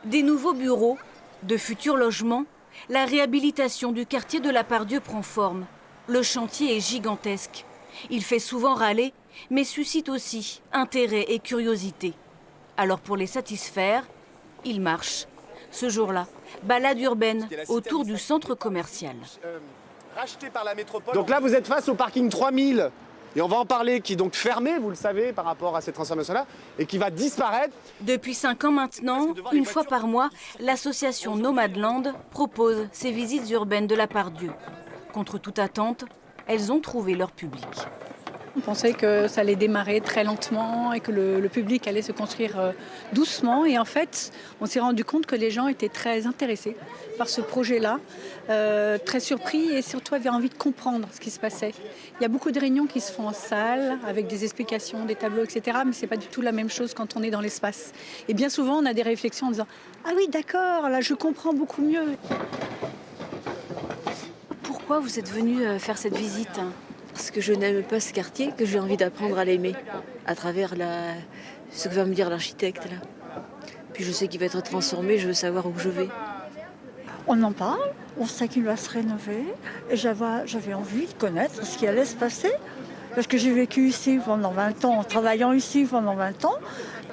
Des nouveaux bureaux, de futurs logements, la réhabilitation du quartier de la Part-Dieu prend forme. Le chantier est gigantesque. Il fait souvent râler, mais suscite aussi intérêt et curiosité. Alors pour les satisfaire, il marche. Ce jour-là, balade urbaine autour du centre commercial. Donc là, vous êtes face au parking 3000. Et on va en parler, qui est donc fermé, vous le savez, par rapport à cette transformation-là, et qui va disparaître. Depuis 5 ans maintenant, une fois par mois, l'association Nomadland propose ces visites urbaines de la Part-Dieu. Contre toute attente, elles ont trouvé leur public. On pensait que ça allait démarrer très lentement et que le public allait se construire doucement. Et en fait, on s'est rendu compte que les gens étaient très intéressés par ce projet-là, très surpris et surtout avaient envie de comprendre ce qui se passait. Il y a beaucoup de réunions qui se font en salle avec des explications, des tableaux, etc. Mais ce n'est pas du tout la même chose quand on est dans l'espace. Et bien souvent, on a des réflexions en disant « Ah oui, d'accord, là je comprends beaucoup mieux ». Pourquoi vous êtes venu faire cette visite ? Parce que je n'aime pas ce quartier, que j'ai envie d'apprendre à l'aimer, à travers ce que va me dire l'architecte là. Puis je sais qu'il va être transformé, je veux savoir où je vais. On en parle, on sait qu'il va se rénover, et j'avais envie de connaître ce qui allait se passer. Parce que j'ai vécu ici pendant 20 ans, en travaillant ici pendant 20 ans,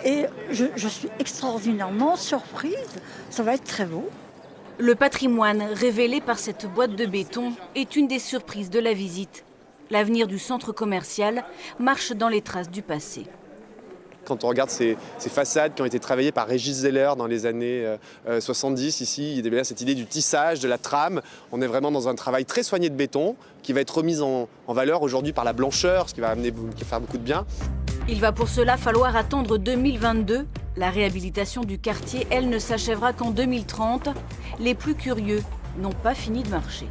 et je suis extraordinairement surprise. Ça va être très beau. Le patrimoine révélé par cette boîte de béton est une des surprises de la visite. L'avenir du centre commercial marche dans les traces du passé. Quand on regarde ces façades qui ont été travaillées par Régis Zeller dans les années 70, ici, il y a bien cette idée du tissage, de la trame. On est vraiment dans un travail très soigné de béton qui va être remis en valeur aujourd'hui par la blancheur, ce qui va faire beaucoup de bien. Il va pour cela falloir attendre 2022. La réhabilitation du quartier, elle, ne s'achèvera qu'en 2030. Les plus curieux n'ont pas fini de marcher.